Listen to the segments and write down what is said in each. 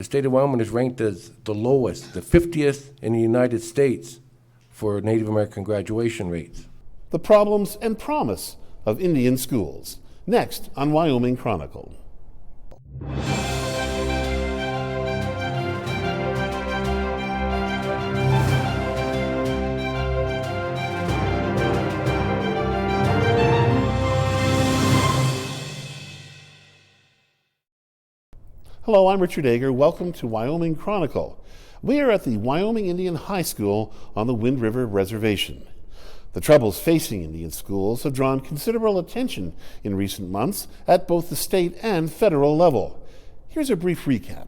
The state of Wyoming is ranked as the lowest, the 50th in the United States for Native American graduation rates. The problems and promise of Indian schools. Next on Wyoming Chronicle. Hello, I'm Richard AGER. Welcome to Wyoming Chronicle. We are at the Wyoming Indian High School on the Wind River Reservation. The troubles facing Indian schools have drawn considerable attention in recent months at both the state and federal level. Here's a brief recap.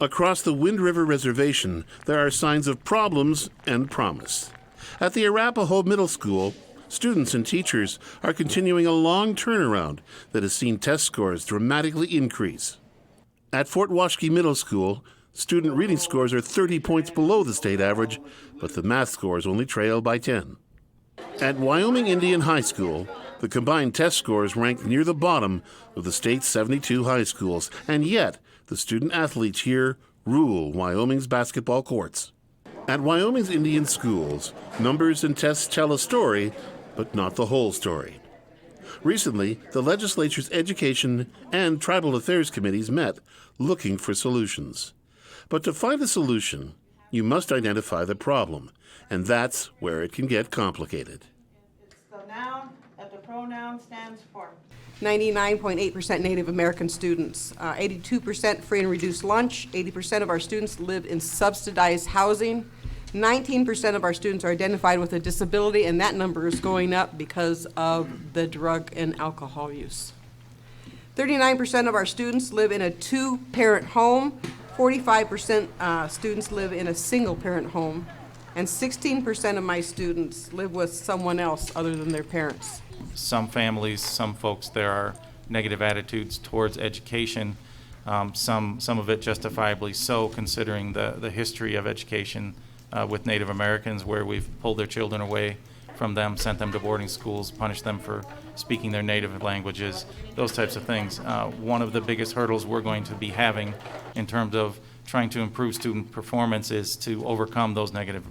Across the Wind River Reservation, there are signs of problems and promise. At the Arapahoe Middle School, students and teachers are continuing a long turnaround that has seen test scores dramatically increase. At Fort Washakie Middle School, student reading scores are 30 points below the state average, but the math scores only trail by 10. At Wyoming Indian High School, the combined test scores rank near the bottom of the state's 72 high schools, and yet the student athletes here rule Wyoming's basketball courts. At Wyoming's Indian schools, numbers and tests tell a story, but not the whole story. Recently, the legislature's Education and Tribal Affairs committees met, looking for solutions. But to find a solution, you must identify the problem, and that's where it can get complicated. It's the noun that the pronoun stands for. 99.8% Native American students, 82% free and reduced lunch, 80% of our students live in subsidized housing, 19% of our students are identified with a disability, and that number is going up because of the drug and alcohol use. 39% of our students live in a two-parent home, 45% students live in a single-parent home, and 16% of my students live with someone else other than their parents. Some families, some folks, there are negative attitudes towards education, some of it justifiably so, considering the history of education with Native Americans, where we've pulled their children away from them, sent them to boarding schools, punished them for speaking their native languages, those types of things. One of the biggest hurdles we're going to be having in terms of trying to improve student performance is to overcome those negative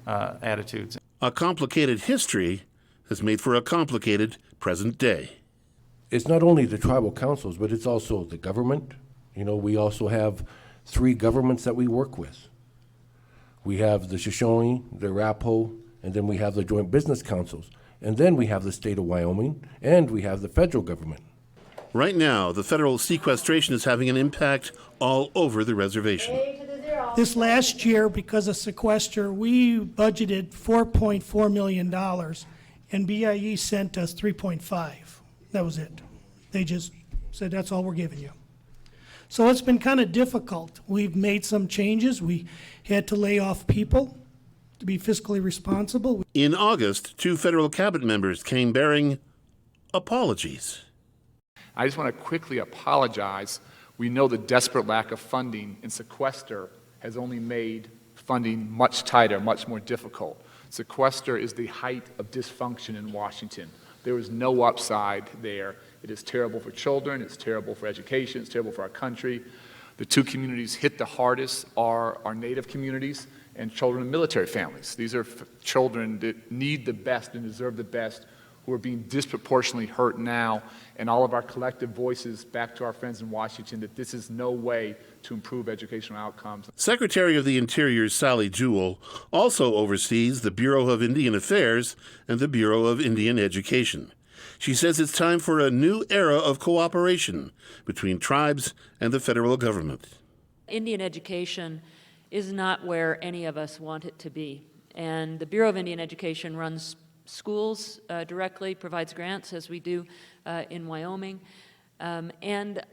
attitudes. A complicated history has made for a complicated present day. It's not only the tribal councils, but it's also the government. You know, we also have 3 governments that we work with. We have the Shoshone, the Arapahoe, and then we have the joint business councils. And then we have the state of Wyoming, and we have the federal government. Right now, the federal sequestration is having an impact all over the reservation. This last year, because of sequester, we budgeted $4.4 million, and BIE sent us 3.5. That was it. They just said, that's all we're giving you. So it's been kind of difficult. We've made some changes. We had to lay off people to be fiscally responsible. In August, 2 federal cabinet members came bearing apologies. I just want to quickly apologize. We know the desperate lack of funding, and sequester has only made funding much tighter, much more difficult. Sequester is the height of dysfunction in Washington. There is no upside there. It is terrible for children, it's terrible for education, it's terrible for our country. The 2 communities hit the hardest are our Native communities and children in military families. These are children that need the best and deserve the best, who are being disproportionately hurt now, and all of our collective voices back to our friends in Washington that this is no way to improve educational outcomes. Secretary of the Interior Sally Jewell also oversees the Bureau of Indian Affairs and the Bureau of Indian Education. She says it's time for a new era of cooperation between tribes and the federal government. Indian education is not where any of us want it to be. And the Bureau of Indian Education runs schools directly, provides grants, as we do in Wyoming. And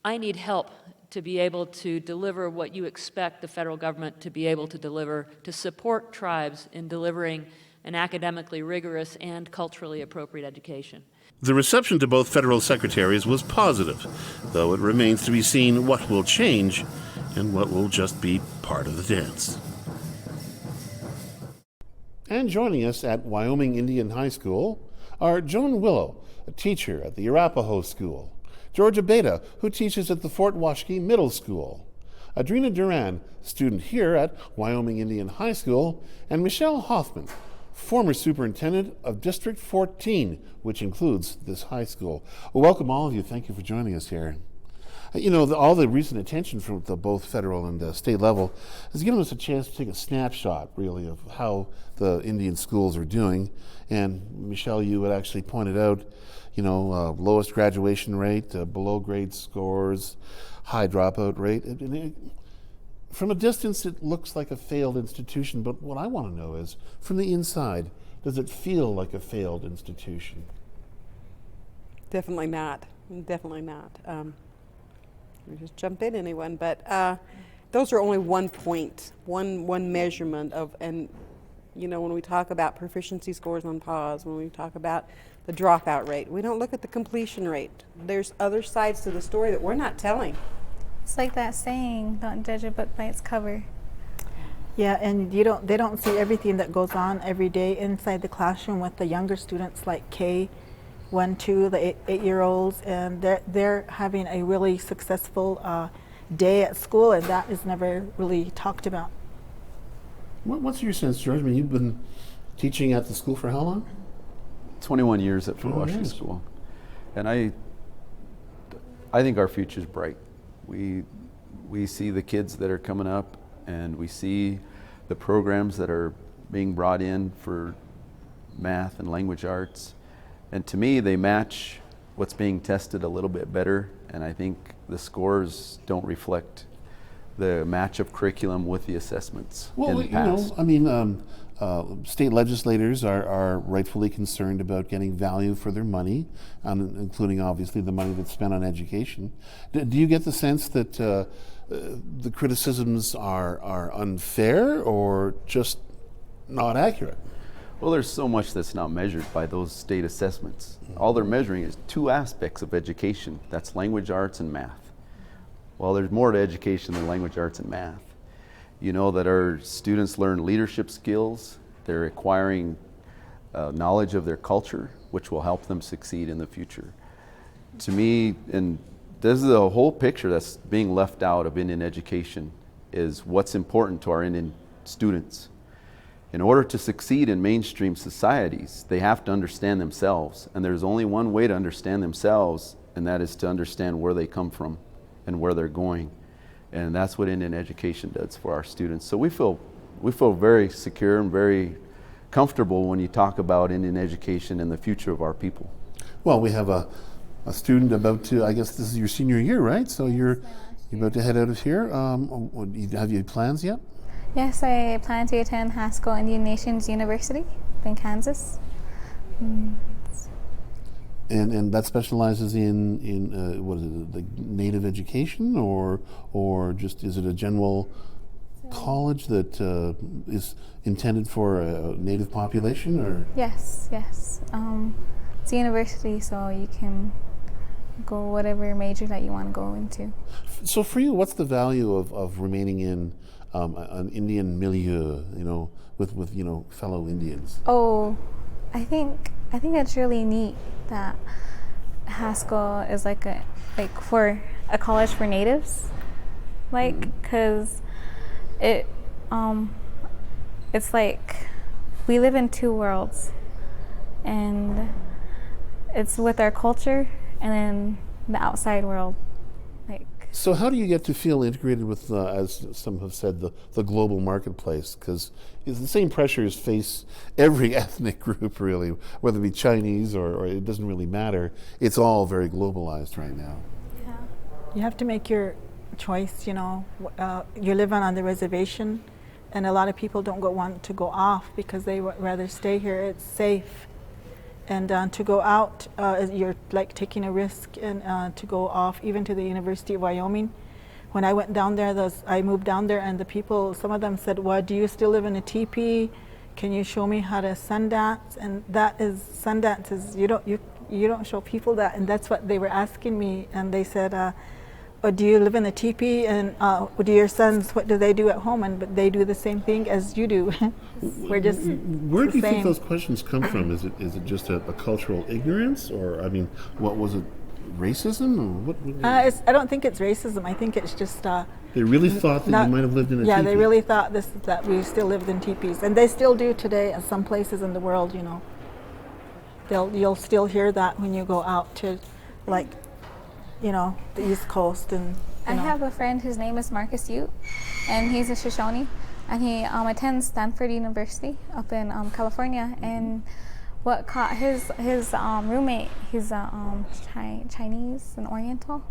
I need help to be able to deliver what you expect the federal government to be able to deliver, to support tribes in delivering an academically rigorous and culturally appropriate education. The reception to both federal secretaries was positive, though it remains to be seen what will change and what will just be part of the dance. And joining us at Wyoming Indian High School are Joan Willow, a teacher at the Arapahoe School, Georgia Beta, who teaches at the Fort Washakie Middle School, Adrena Duran, student here at Wyoming Indian High School, and Michelle Hoffman, former superintendent of District 14, which includes this high school. Well, welcome all of you. Thank you for joining us here. You know, all the recent attention from the both federal and state level has given us a chance to take a snapshot, really, of how the Indian schools are doing. And Michelle, you had actually pointed out, you know, lowest graduation rate, below grade scores, high dropout rate. From a distance, it looks like a failed institution, but what I want to know is, from the inside, does it feel like a failed institution? Definitely not. Definitely not. We just jump in, anyone, but those are only one point, one measurement of, and you know, when we talk about proficiency scores on pause, when we talk about the dropout rate, we don't look at the completion rate. There's other sides to the story that we're not telling. It's like that saying, don't judge a book by its cover. Yeah, and they don't see everything that goes on every day inside the classroom with the younger students like K1, 2, the 8-year-olds, and they're having a really successful day at school, and that is never really talked about. What's your sense, George? I mean, you've been teaching at the school for how long? 21 years at Fort 21 Washakie years. School. And I think our future's bright. We see the kids that are coming up, and we see the programs that are being brought in for math and language arts. And to me, they match what's being tested a little bit better, and I think the scores don't reflect the match of curriculum with the assessments in the past. I mean, state legislators are rightfully concerned about getting value for their money, including obviously the money that's spent on education. Do you get the sense that the criticisms are unfair or just not accurate? Well, there's so much that's not measured by those state assessments. All they're measuring is two aspects of education. That's language arts and math. Well, there's more to education than language arts and math. You know that our students learn leadership skills. They're acquiring knowledge of their culture, which will help them succeed in the future. To me, and this is a whole picture that's being left out of Indian education, is what's important to our Indian students. In order to succeed in mainstream societies, they have to understand themselves. And there's only one way to understand themselves, and that is to understand where they come from and where they're going. And that's what Indian education does for our students. So we feel very secure and very comfortable when you talk about Indian education and the future of our people. Well, we have a student about to, I guess this is your senior year, right? So you're about to head out of here. Have you plans yet? Yes, I plan to attend Haskell Indian Nations University in Kansas. And that specializes in what is it, like Native education, or just is it a general college that is intended for a Native population, or? Yes. It's a university, so you can go whatever major that you want to go into. So for you, what's the value of remaining in an Indian milieu, with fellow Indians? Oh, I think it's really neat that Haskell is like for a college for natives, because it's like we live in two worlds, and it's with our culture and then the outside world. So how do you get to feel integrated with, as some have said, the global marketplace? Because the same pressures face every ethnic group, really, whether it be Chinese or it doesn't really matter. It's all very globalized right now. Yeah. You have to make your choice, You're living on the reservation, and a lot of people don't want to go off because they would rather stay here. It's safe. And to go out, you're like taking a risk, and to go off even to the University of Wyoming. When I went down there, I moved down there, and the people, some of them said, "Well, do you still live in a teepee? Can you show me how to sundance?" And sundance is you don't show people that, and that's what they were asking me. And they said, "Do you live in a teepee? And do your sons, what do they do at home?" But they do the same thing as you do. We're just Where do you think those questions come from? Is it just a cultural ignorance, or what was it? racism? Or what? I don't think it's racism. I think it's just They really thought that not- you might have lived in a yeah, teepee. they really thought that we still lived in teepees, and they still do today at some places in the world. You know, you'll still hear that when you go out to, like, you know, the East Coast and. I have a friend, his name is Marcus Ute, and he's a Shoshone, and he attends Stanford University up in California. And what caught his roommate, he's Chinese and Oriental.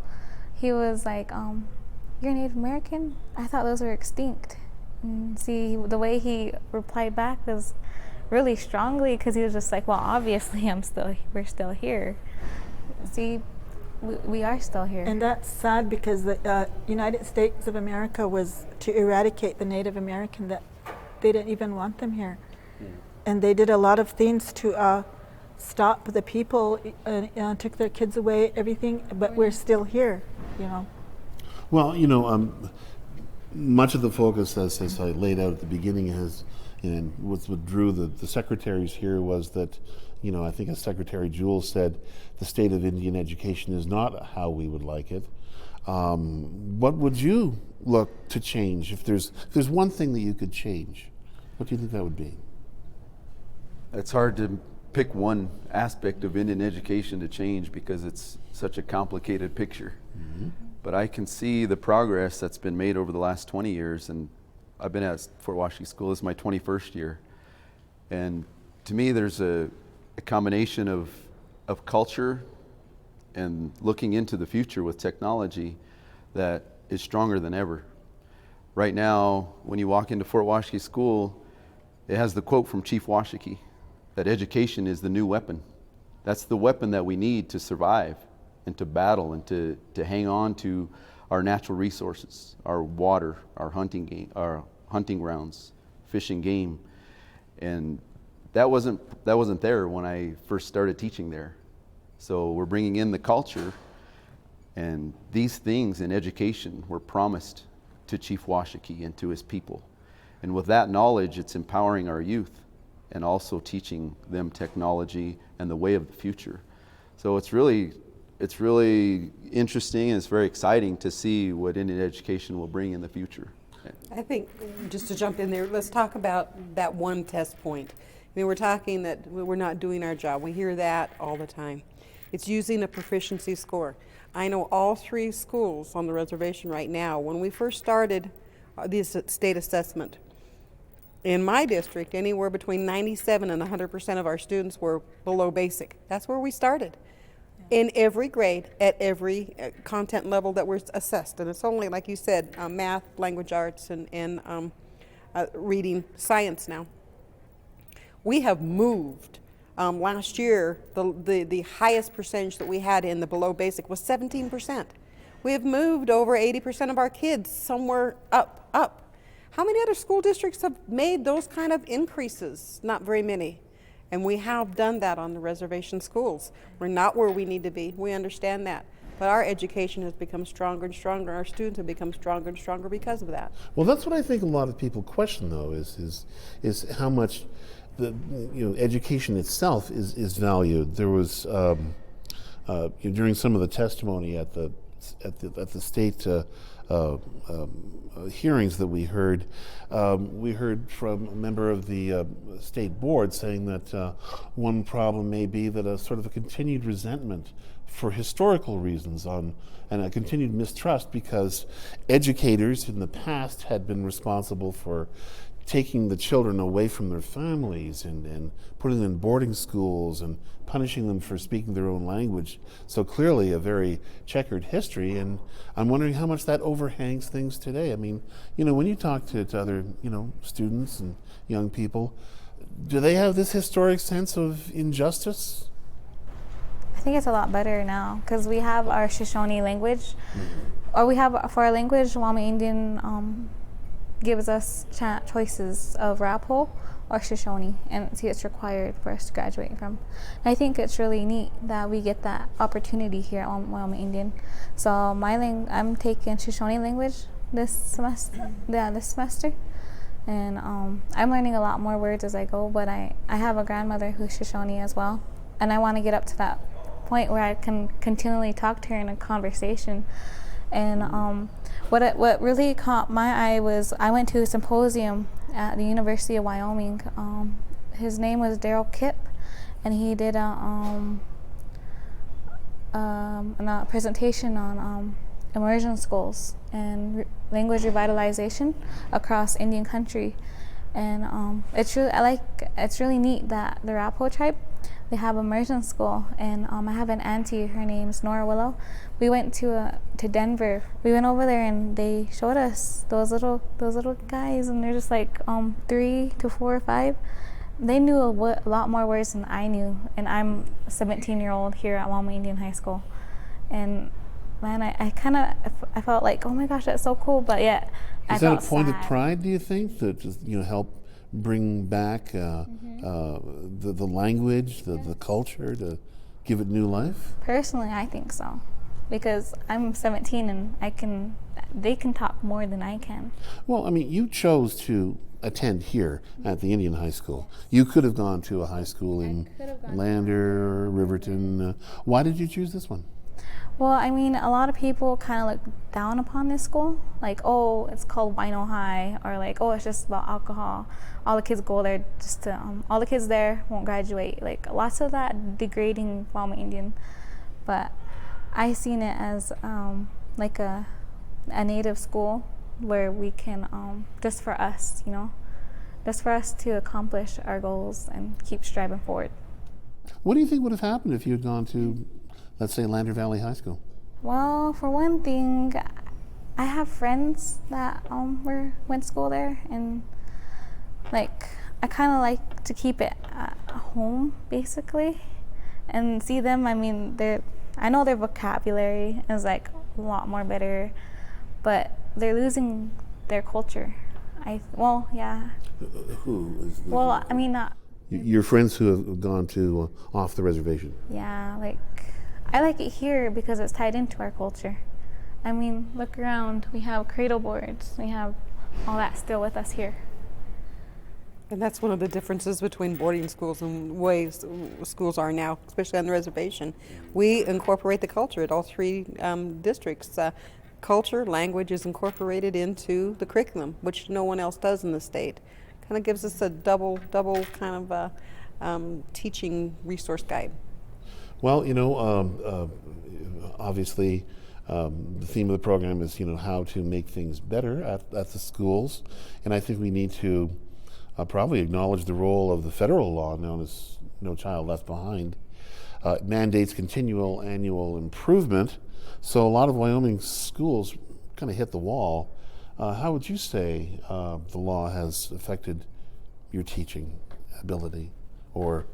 He was like, "You're Native American? I thought those were extinct." And see, the way he replied back was really strongly, because he was just like, "Well, obviously, we're still here." See. We are still here. And that's sad, because the United States of America was to eradicate the Native American, that they didn't even want them here. And they did a lot of things to stop the people, took their kids away, everything, but we're still here, you know. Well, you know, much of the focus, as I laid out at the beginning, and what drew the secretaries here was that, you know, I think as Secretary JEWELL said, the state of Indian education is not how we would like it. What would you look to change if there's one thing that you could change? What do you think that would be? It's hard to pick one aspect of Indian education to change because it's such a complicated picture. Mm-hmm. But I can see the progress that's been made over the last 20 years, and I've been at Fort Washington School. This is my 21st year. And to me, there's a combination of culture and looking into the future with technology that is stronger than ever. Right now, when you walk into Fort Washington School, it has the quote from Chief Washakie that education is the new weapon. That's the weapon that we need to survive and to battle and to hang on to our natural resources, our water, our hunting grounds, fishing game. And that wasn't there when I first started teaching there. So we're bringing in the culture, and these things in education were promised to Chief Washakie and to his people. And with that knowledge, it's empowering our youth and also teaching them technology and the way of the future. So it's really interesting, and it's very exciting to see what Indian education will bring in the future. I think, just to jump in there, let's talk about that one test point. I mean, we're talking that we're not doing our job. We hear that all the time. It's using a proficiency score. I know all 3 schools on the reservation right now, when we first started this state assessment, in my district, anywhere between 97 and 100% of our students were below basic. That's where we started. In every grade, at every content level that we're assessed. And it's only, like you said, math, language arts, and reading, science now. We have moved. Last year, the highest percentage that we had in the below basic was 17%. We have moved over 80% of our kids somewhere up. How many other school districts have made those kind of increases? Not very many. And we have done that on the reservation schools. We're not where we need to be. We understand that. But our education has become stronger and stronger. Our students have become stronger and stronger because of that. Well, that's what I think a lot of people question, though, is how much the education itself is valued. There was during some of the testimony at the state hearings that we heard from a member of the state board saying that one problem may be that a sort of a continued resentment for historical reasons and a continued mistrust, because educators in the past had been responsible for taking the children away from their families and putting them in boarding schools and punishing them for speaking their own language. So clearly a very checkered history, and I'm wondering how much that overhangs things today. I mean, when you talk to other, students and young people, do they have this historic sense of injustice? I think it's a lot better now, because we have our Shoshone language, or we have, for our language, Wyoming Indian gives us choices of Arapaho or Shoshone, and see, it's required for us to graduate from. And I think it's really neat that we get that opportunity here at Wyoming Indian. So I'm taking Shoshone language this semester, and I'm learning a lot more words as I go. But I have a grandmother who's Shoshone as well, and I want to get up to that point where I can continually talk to her in a conversation. And what really caught my eye was I went to a symposium at the University of Wyoming. His name was Daryl Kipp, and he did a presentation on immersion schools and language revitalization across Indian country. And it's really neat that the Arapaho tribe, they have immersion school. And I have an auntie, her name's Nora Willow. We went to Denver. We went over there and they showed us those little guys, and they're just like 3 to 4 or 5. They knew a lot more words than I knew, and I'm a 17-year-old here at Wyoming Indian High School. And man, I felt like, oh my gosh, that's so cool, but yet I felt Is that a point sad. of pride, do you think, to just, help bring back the language, the culture, to give it new life? Personally, I think so, because I'm 17 and they can talk more than I can. Well, I mean, you chose to attend here at the Indian High School. You could have gone to a high school in Lander or Riverton. Why did you choose this one? Well, I mean, a lot of people kind of look down upon this school, like, oh, it's called Wino High, or like, oh, it's just about alcohol. All the kids go there just to, all the kids there won't graduate. Like, lots of that degrading Wyoming Indian. But I seen it as like a native school where we can, just for us, just for us to accomplish our goals and keep striving forward. What do you think would have happened if you had gone to, let's say, Lander Valley High School? Well, for one thing, I have friends that went to school there, and like I kind of like to keep it at home, basically, and see them. I mean, I know their vocabulary is like a lot more better, but they're losing their culture. Yeah. Who is the, Well, I mean, your friends who have gone to off the reservation? yeah, like I like it here because it's tied into our culture. I mean, look around. We have cradle boards. We have all that still with us here. And that's one of the differences between boarding schools and ways schools are now, especially on the reservation. We incorporate the culture at all 3 districts. Culture, language is incorporated into the curriculum, which no one else does in the state. Kind of gives us a double kind of teaching resource guide. Well, obviously, the theme of the program is, how to make things better at the schools. And I think we need to probably acknowledge the role of the federal law known as No Child Left Behind. It mandates continual annual improvement. So a lot of Wyoming schools kind of hit the wall. How would you say the law has affected your teaching ability or,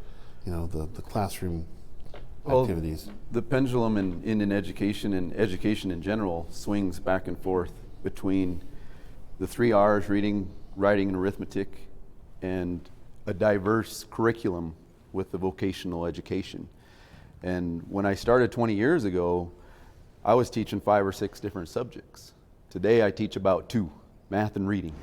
the classroom activities? The pendulum in Indian education and education in general swings back and forth between the 3 R's, reading, writing, and arithmetic, and a diverse curriculum with the vocational education. And when I started 20 years ago, I was teaching 5 or 6 different subjects. Today I teach about 2, math and reading.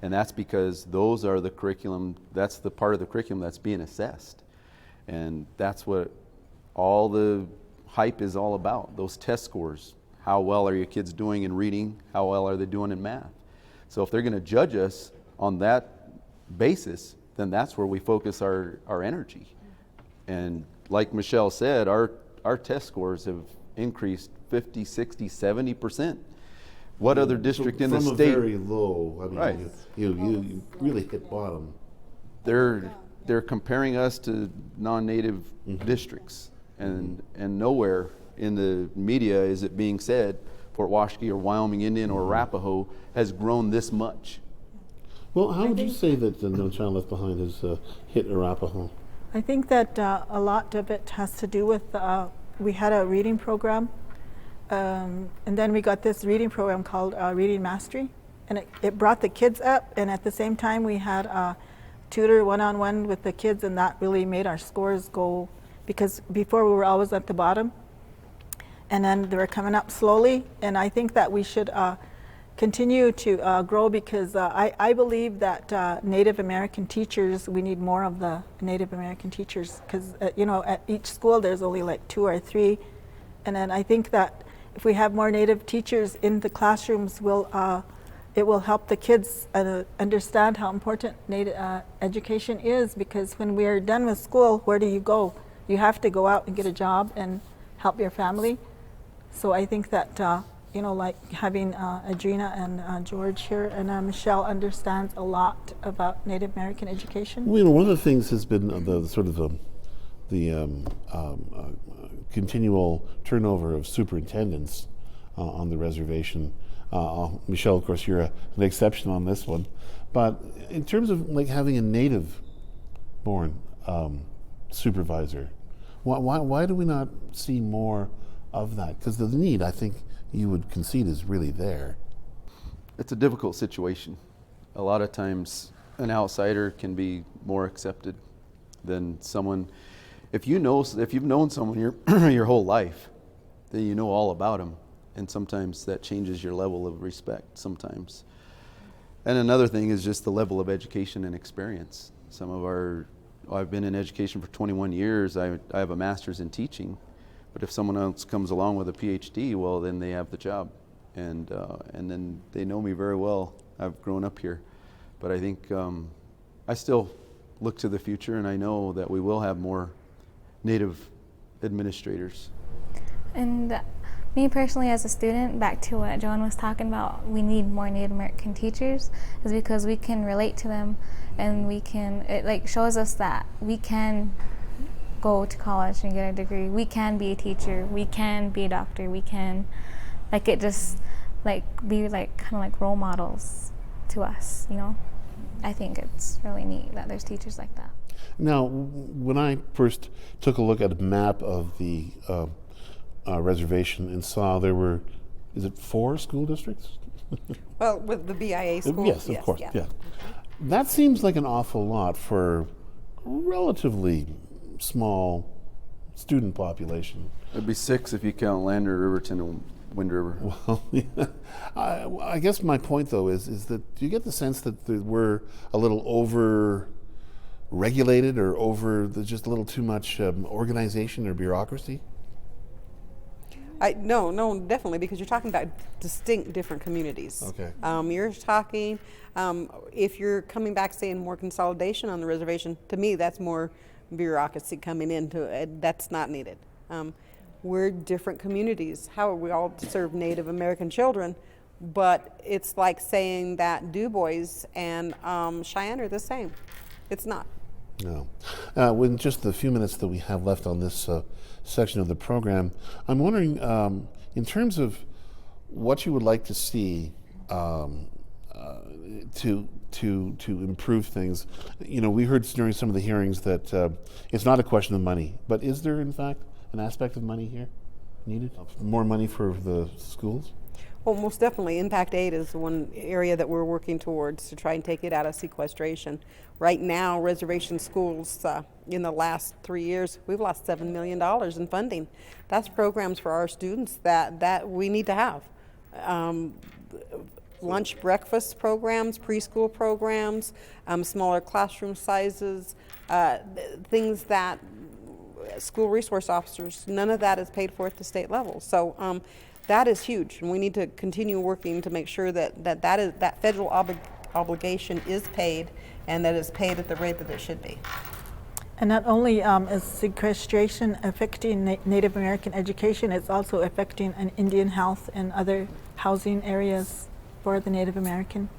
And that's because those are the curriculum, that's the part of the curriculum that's being assessed. And that's what all the hype is all about, those test scores. How well are your kids doing in reading? How well are they doing in math? So if they're going to judge us on that basis, then that's where we focus our energy. And like Michelle said, our test scores have increased 50, 60, 70%. What other district in the state? From a very low, I mean, right. you really hit bottom. They're comparing us to non-native districts, and nowhere in the media is it being said Fort Washakie or Wyoming Indian or Arapaho has grown this much. Well, how would you say that No Child Left Behind has hit Arapaho? I think that a lot of it has to do with we had a reading program, and then we got this reading program called Reading Mastery, and it brought the kids up, and at the same time we had a tutor one-on-one with the kids, and that really made our scores go, because before we were always at the bottom, and then they were coming up slowly. And I think that we should continue to grow, because I believe that Native American teachers, we need more of the Native American teachers, because you know, at each school there's only like 2 or 3, and then I think that if we have more Native teachers in the classrooms, it will help the kids understand how important Native education is, because when we are done with school, where do you go? You have to go out and get a job and help your family. So I think that you know, like having Adrina and George here, and Michelle understands a lot about Native American education. Well, you know, one of the things has been the sort of the continual turnover of superintendents on the reservation. Michelle, of course, you're an exception on this one, but in terms of like having a native-born supervisor, why do we not see more of that? Because the need, I think, you would concede is really there. It's a difficult situation. A lot of times an outsider can be more accepted than someone. If you've known someone your whole life, then you know all about them, and sometimes that changes your level of respect sometimes. And another thing is just the level of education and experience. I've been in education for 21 years. I have a master's in teaching. But if someone else comes along with a PhD, well, then they have the job, and then they know me very well. I've grown up here, but I think I still look to the future, and I know that we will have more Native administrators. And me personally, as a student, back to what Joan was talking about, we need more Native American teachers, is because we can relate to them, and it like shows us that we can go to college and get a degree. We can be a teacher. We can be a doctor. We can, like, it just like be like kind of like role models to us. You know, I think it's really neat that there's teachers like that. Now, when I first took a look at a map of the reservation and saw there were, is it 4 school districts? Well, with the BIA schools, yes, of course, yeah. That seems like an awful lot for relatively small student population. It'd be 6 if you count Lander, Riverton, and Wind River. Well, yeah. I guess my point, though, is that do you get the sense that we're a little over-regulated or just a little too much organization or bureaucracy? No, definitely, because you're talking about distinct different communities. Okay. You're talking, if you're coming back saying more consolidation on the reservation, to me that's more bureaucracy coming into it. That's not needed. We're different communities. How are we all serve Native American children? But it's like saying that Du Bois and Cheyenne are the same. It's not. No. With just the few minutes that we have left on this section of the program, I'm wondering, in terms of what you would like to see to improve things. You know, we heard during some of the hearings that it's not a question of money, but is there in fact an aspect of money here needed? More money for the schools? Well, most definitely. Impact aid is one area that we're working towards to try and take it out of sequestration. Right now, reservation schools, in the last 3 years, we've lost $7 million in funding. That's programs for our students that we need to have. Lunch breakfast programs, preschool programs, smaller classroom sizes, things that school resource officers, none of that is paid for at the state level. So that is huge, and we need to continue working to make sure that federal obligation is paid, and that is paid at the rate that it should be. And not only is sequestration affecting Native American education, it's also affecting Indian health and other housing areas for the Native American.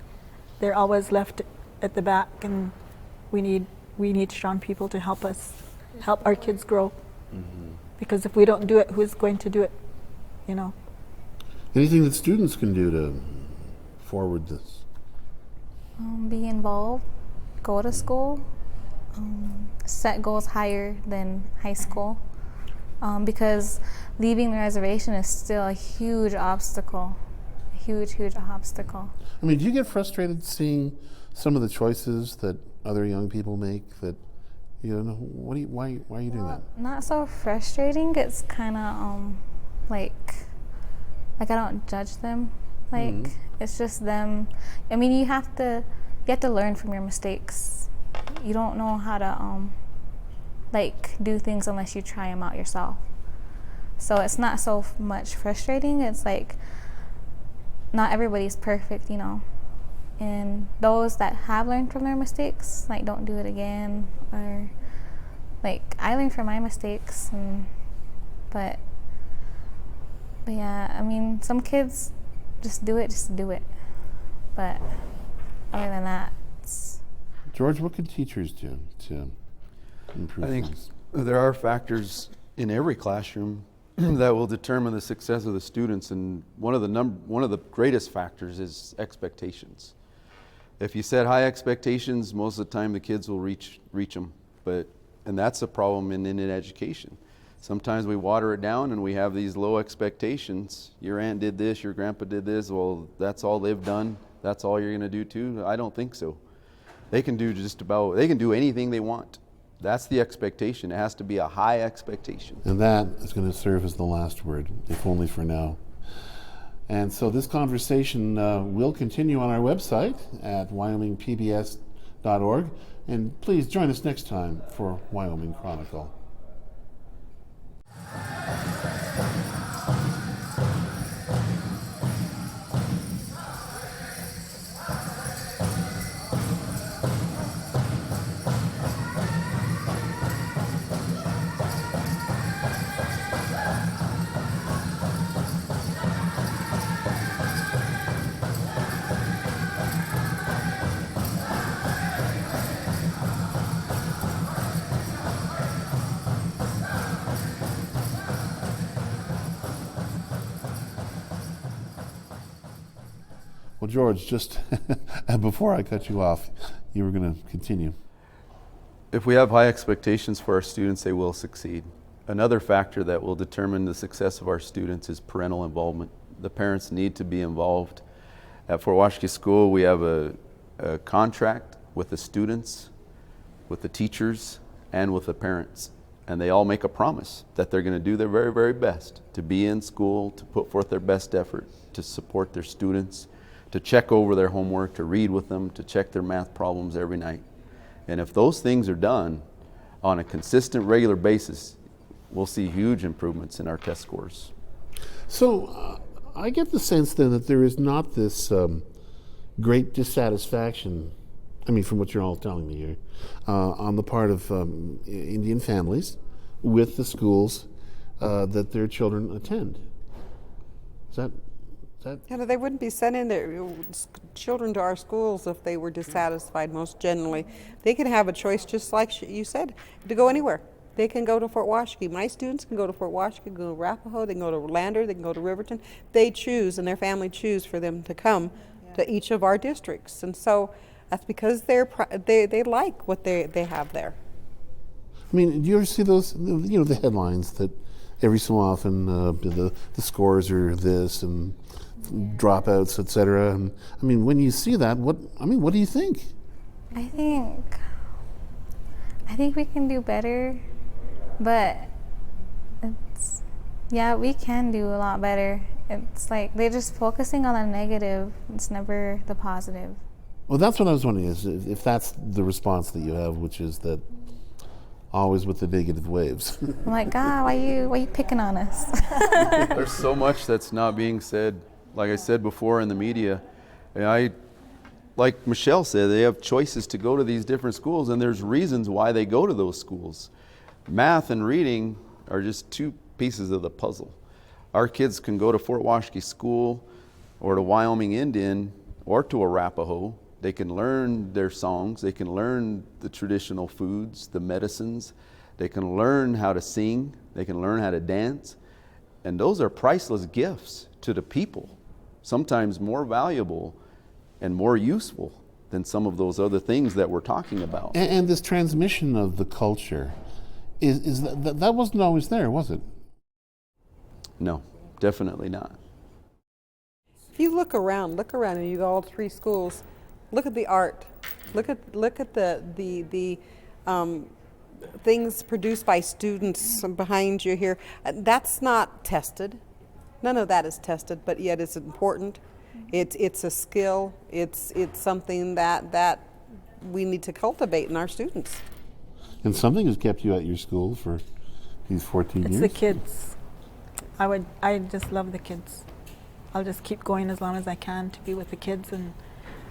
They're always left at the back, and we need strong people to help our kids grow. Mm-hmm. Because if we don't do it, who's going to do it? You know. Anything that students can do to forward this? Be involved, go to school, set goals higher than high school, because leaving the reservation is still a huge obstacle, a huge obstacle. I mean, do you get frustrated seeing some of the choices that other young people make that, you know, why are you doing that? Not so frustrating. It's kind of like I don't judge them, Like it's just them. I mean, you have to learn from your mistakes. You don't know how to like do things unless you try them out yourself. So it's not so much frustrating. It's like not everybody's perfect, you know. And those that have learned from their mistakes, like don't do it again. Or like I learned from my mistakes, but yeah, I mean, some kids just do it. But other than that, it's... George, what can teachers do to improve I think things? there are factors in every classroom that will determine the success of the students, and one of the greatest factors is expectations. If you set high expectations, most of the time the kids will reach them. And that's a problem in education. Sometimes we water it down and we have these low expectations. Your aunt did this, your grandpa did this, well, that's all they've done. That's all you're going to do too? I don't think so. They can do anything they want. That's the expectation. It has to be a high expectation. And that is going to serve as the last word, if only for now. And so this conversation will continue on our website at wyomingpbs.org. And please join us next time for Wyoming Chronicle. Well, George, just before I cut you off, you were going to continue. If we have high expectations for our students, they will succeed. Another factor that will determine the success of our students is parental involvement. The parents need to be involved. At Fort Washakie School, we have a contract with the students, with the teachers, and with the parents. And they all make a promise that they're going to do their very, very best to be in school, to put forth their best effort, to support their students, to check over their homework, to read with them, to check their math problems every night. And if those things are done on a consistent, regular basis, we'll see huge improvements in our test scores. So I get the sense then that there is not this great dissatisfaction, I mean, from what you're all telling me here, on the part of Indian families with the schools that their children attend. Is that You know, they wouldn't be sending their children to our schools if they were dissatisfied, most generally. They can have a choice, just like you said, to go anywhere. They can go to Fort Washakie. My students can go to Fort Washakie, go to Arapahoe, they can go to Lander, they can go to Riverton. They choose, and their family choose for them to come to each of our districts. And so that's because they like what they have there. I mean, do you ever see those, you know, the headlines that every so often the scores are this and dropouts, etc. And I mean, when you see that, what do you think? I think we can do better, but we can do a lot better. It's like they're just focusing on the negative. It's never the positive. Well, that's what I was wondering, is if that's the response that you have, which is that always with the negative waves. I'm like, God, why you picking on us? There's so much that's not being said. Like I said before in the media, like Michelle said, they have choices to go to these different schools, and there's reasons why they go to those schools. Math and reading are just two pieces of the puzzle. Our kids can go to Fort Washakie School or to Wyoming Indian or to Arapahoe. They can learn their songs, they can learn the traditional foods, the medicines, they can learn how to sing, they can learn how to dance, and those are priceless gifts to the people, sometimes more valuable and more useful than some of those other things that we're talking about. And this transmission of the culture, is that wasn't always there, was it? No, definitely not. If you look around and you go all three schools, look at the art, look at the things produced by students behind you here. That's not tested. None of that is tested, but yet it's important. It's a skill. It's something that we need to cultivate in our students. And something has kept you at your school for these 14 It's years? the kids. I just love the kids. I'll just keep going as long as I can to be with the kids. And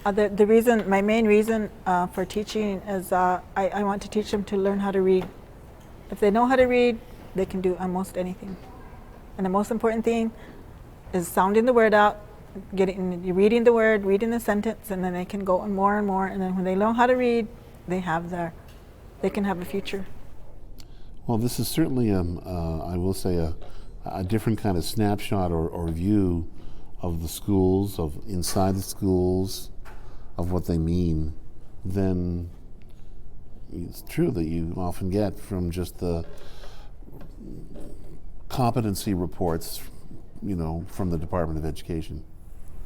my main reason for teaching is I want to teach them to learn how to read. If they know how to read, they can do almost anything. And the most important thing is sounding the word out, reading the word, reading the sentence, and then they can go on more and more. And then when they know how to read, they can have a future. Well, this is certainly, I will say, a different kind of snapshot or view of the schools, of inside the schools, of what they mean, than it's true that you often get from just the competency reports, from the Department of Education.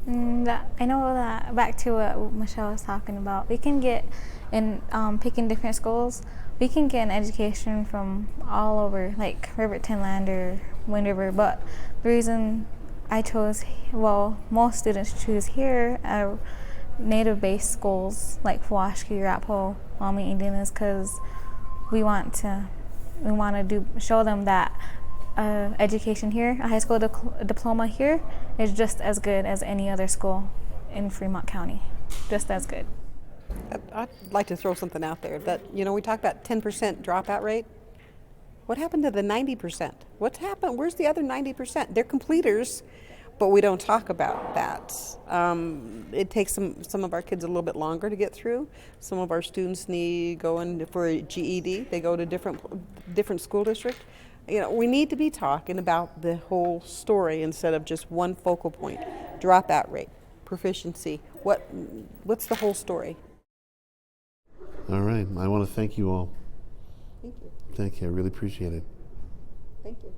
I know that back to what Michelle was talking about, we can get in picking different schools, we can get an education from all over, like Riverton Land or Wind River, but the reason I chose, most students choose here native-based schools like Pulaski, Arapahoe, Wyoming Indian is because we want to show them that education here, a high school diploma here, is just as good as any other school in Fremont County, just as good. I'd like to throw something out there that, we talk about 10% dropout rate. What happened to the 90%? What's happened? Where's the other 90%? They're completers, but we don't talk about that. It takes some of our kids a little bit longer to get through. Some of our students need going for a GED. They go to different school district. We need to be talking about the whole story instead of just one focal point. Dropout rate, proficiency. What's the whole story? All right. I want to thank you all. Thank you. Thank you. I really appreciate it. Thank you.